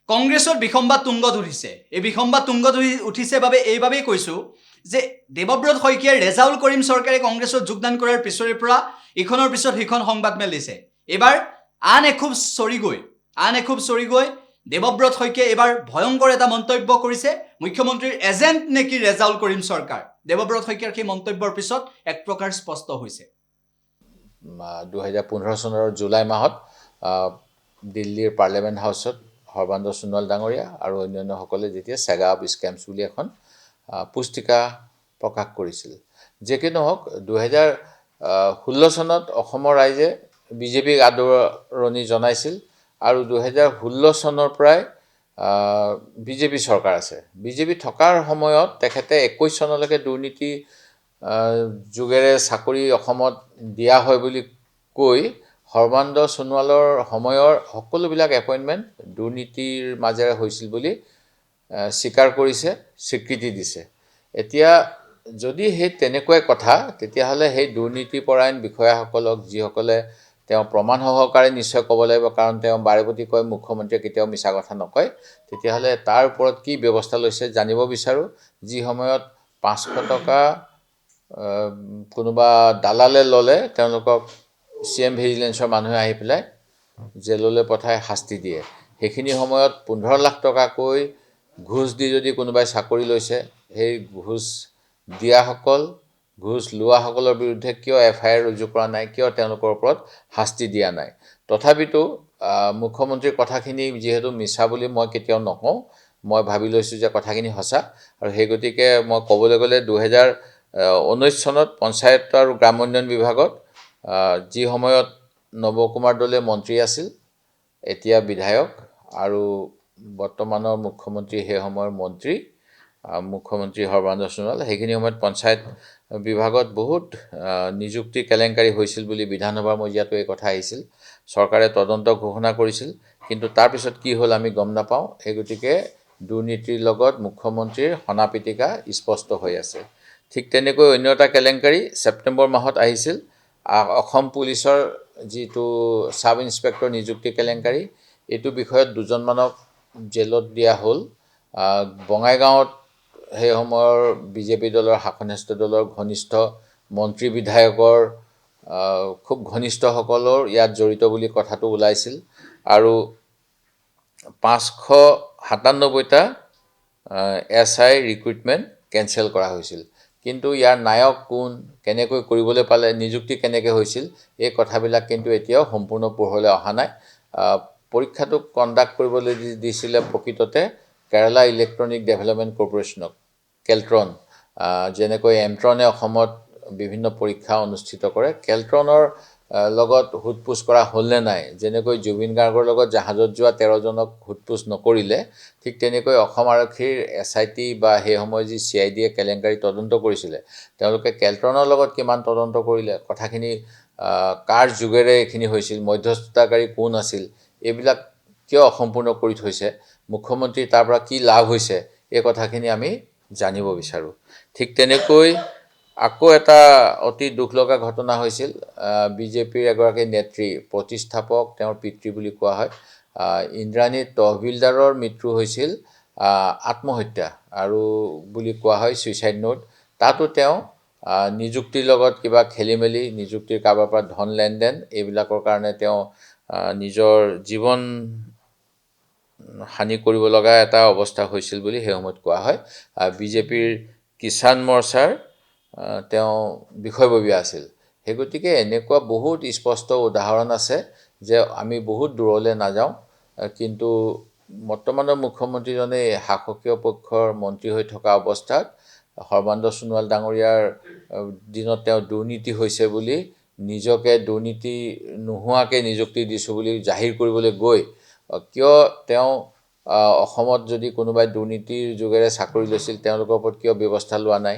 কংগ্ৰেছত বিসম্বাদ তুংগত উঠিছে। এই বিসম্বাদ তুংগত উঠিছে বাবে এইবাবেই কৈছোঁ যে দেৱব্ৰত শইকীয়াই ৰেজাউল কৰিম চৰকাৰে কংগ্ৰেছত যোগদান কৰাৰ পিছৰে পৰা ইখনৰ পিছত সিখন সংবাদমেল দিছে। এইবাৰ আন এখোব চৰি গৈ দেৱব্ৰত শইকীয়াই এইবাৰ ভয়ংকৰ এটা মন্তব্য কৰিছে। মুখ্যমন্ত্ৰীৰ এজেণ্ট নেকি ৰেজাউল কৰিম চৰকাৰ? দেৱব্ৰত শইকীয়াৰ সেই মন্তব্যৰ পিছত এক প্ৰকাৰ স্পষ্ট হৈছে। 2015 চনৰ জুলাই মাহত দিল্লীৰ পাৰ্লিয়ামেণ্ট হাউচত সৰ্বানন্দ সোণোৱাল ডাঙৰীয়া আৰু অন্যান্যসকলে যেতিয়া চেগা অফ স্কেমছ বুলি এখন পুস্তিকা প্ৰকাশ কৰিছিল। যে কি নহওক 2016 চনত অসমৰ ৰাইজে বিজেপিক আদৰণি জনাইছিল আৰু 2016 চনৰ পৰাই বিজেপি চৰকাৰ আছে। বিজেপি থকাৰ সময়ত তেখেতে 21 চনলৈকে দুৰ্নীতি যোগেৰে চাকৰি অসমত দিয়া হয় বুলি কৈ সৰ্বানন্দ সোণোৱালৰ সময়ৰ সকলোবিলাক এপইণ্টমেণ্ট দুৰ্নীতিৰ মাজেৰে হৈছিল বুলি স্বীকাৰ কৰিছে, স্বীকৃতি দিছে। এতিয়া যদি সেই তেনেকুৱাই কথা, তেতিয়াহ'লে সেই দুৰ্নীতিপৰায়ণ বিষয়াসকলক যিসকলে তেওঁ প্ৰমাণ সহকাৰে নিশ্চয় ক'ব লাগিব, কাৰণ তেওঁ বাৰেপতি কয় মুখ্যমন্ত্ৰীয়ে কেতিয়াও মিছা কথা নকয়, তেতিয়াহ'লে তাৰ ওপৰত কি ব্যৱস্থা লৈছে জানিব বিচাৰোঁ। যি সময়ত 500 টকা কোনোবা দালালে ল'লে তেওঁলোকক CM ভিজিলেন্সৰ মানুহে আহি পেলাই জেললৈ পঠাই শাস্তি দিয়ে। সেইখিনি সময়ত 15 লাখ টকাকৈ ঘোচ দি যদি কোনোবাই চাকৰি লৈছে, সেই ঘোচ দিয়াসকল, ঘোচ লোৱাসকলৰ বিৰুদ্ধে কিয় FIR ৰুজু কৰা নাই, কিয় তেওঁলোকৰ ওপৰত শাস্তি দিয়া নাই? তথাপিতো মুখ্যমন্ত্ৰীৰ কথাখিনি যিহেতু মিছা বুলি মই কেতিয়াও নকওঁ, মই ভাবি লৈছোঁ যে কথাখিনি সঁচা। আৰু সেই গতিকে মই ক'বলৈ গ'লে 2019 চনত পঞ্চায়ত আৰু গ্ৰামোন্নয়ন বিভাগত যি সময়ত নৱ কুমাৰ দলে মন্ত্ৰী আছিল, এতিয়া বিধায়ক আৰু বৰ্তমানৰ মুখ্যমন্ত্ৰী সেই সময়ৰ মন্ত্ৰী মুখ্যমন্ত্ৰী সৰ্বানন্দ সোণোৱাল, সেইখিনি সময়ত পঞ্চায়ত বিভাগত বহুত নিযুক্তি কেলেংকাৰী হৈছিল বুলি বিধানসভাৰ মজিয়াতো এই কথা আহিছিল। চৰকাৰে তদন্ত ঘোষণা কৰিছিল, কিন্তু তাৰপিছত কি হ'ল আমি গম নাপাওঁ। সেই গতিকে দুৰ্নীতিৰ লগত মুখ্যমন্ত্ৰীৰ সনাপিটিকা স্পষ্ট হৈ আছে। ঠিক তেনেকৈ অন্য এটা কেলেংকাৰী ছেপ্টেম্বৰ মাহত আহিছিল, অসম পুলিচৰ যিটো ছাব ইন্সপেক্টৰ নিযুক্তি কেলেংকাৰী। এইটো বিষয়ত দুজনমানক জেলত দিয়া হ'ল। বঙাইগাঁৱত সেই সময়ৰ বিজেপি দলৰ শাসনস্থ দলৰ ঘনিষ্ঠ মন্ত্ৰী বিধায়কৰ খুব ঘনিষ্ঠসকলৰ ইয়াত জড়িত বুলি কথাটো ওলাইছিল আৰু 597টা SI ৰিক্ৰুইটমেণ্ট কেঞ্চেল কৰা হৈছিল। কিন্তু ইয়াৰ নায়ক কোন, কেনেকৈ কৰিবলৈ পালে, নিযুক্তি কেনেকৈ হৈছিল, এই কথাবিলাক কিন্তু এতিয়াও সম্পূৰ্ণ পোহৰলৈ অহা নাই। পৰীক্ষাটো কণ্ডাক্ট কৰিবলৈ দিছিলে প্ৰকৃততে কেৰালা ইলেক্ট্ৰনিক ডেভেলপমেণ্ট কৰ্পৰেশ্যনক, কেলট্ৰন। যেনেকৈ এমট্ৰনে অসমত বিভিন্ন পৰীক্ষা অনুষ্ঠিত কৰে, কেলট্ৰনৰ লগত সোধপোছ কৰা হ'ল নে নাই। যেনেকৈ জুবিন গাৰ্গৰ লগত জাহাজত যোৱা 13জনক সোধপোছ নকৰিলে, ঠিক তেনেকৈ অসম আৰক্ষীৰ SIT বা সেই সময়ত যি CIDয়ে কেলেংকাৰী তদন্ত কৰিছিলে, তেওঁলোকে কেলট্ৰনৰ লগত কিমান তদন্ত কৰিলে, কথাখিনি কাৰ যুগেৰে এইখিনি হৈছিল, মধ্যস্থতাকাৰী কোন আছিল, এইবিলাক কিয় অসম্পূৰ্ণ কৰি থৈছে, মুখ্যমন্ত্ৰীৰ তাৰ পৰা কি লাভ হৈছে, এই কথাখিনি আমি জানিব বিচাৰোঁ। ঠিক তেনেকৈ আকৌ এটা অতি দুখ লগা ঘটনা হৈছিল। বিজেপিৰ এগৰাকী নেত্ৰী, প্ৰতিষ্ঠাপক, তেওঁৰ পিতৃ বুলি কোৱা হয়, ইন্দ্ৰাণী তহবিলদাৰৰ মৃত্যু হৈছিল আত্মহত্যা আৰু বুলি কোৱা হয়, ছুইচাইড নোট। তাতো তেওঁ নিযুক্তিৰ লগত কিবা খেলি মেলি, নিযুক্তিৰ কাৰোবাৰ পৰা ধন লেনদেন, এইবিলাকৰ কাৰণে তেওঁ নিজৰ জীৱন হানি কৰিব লগা এটা অৱস্থা হৈছিল বুলি সেই সময়ত কোৱা হয়। বিজেপিৰ কিষাণ মৰ্চাৰ তেওঁ বিষয়ববীয়া আছিল। সেই গতিকে এনেকুৱা বহুত স্পষ্ট উদাহৰণ আছে যে আমি বহুত দূৰলৈ নাযাওঁ, কিন্তু বৰ্তমানৰ মুখ্যমন্ত্ৰীজনে শাসকীয় পক্ষৰ মন্ত্ৰী হৈ থকা অৱস্থাত সৰ্বানন্দ সোণোৱাল ডাঙৰীয়াৰ দিনত তেওঁ দুৰ্নীতি হৈছে বুলি, নিজকে দুৰ্নীতি নোহোৱাকৈ নিযুক্তি দিছোঁ বুলি জাহিৰ কৰিবলৈ গৈ কিয় তেওঁ অসমত যদি কোনোবাই দুৰ্নীতিৰ যোগেৰে চাকৰি লৈছিল, তেওঁলোকৰ ওপৰত কিয় ব্যৱস্থা লোৱা নাই।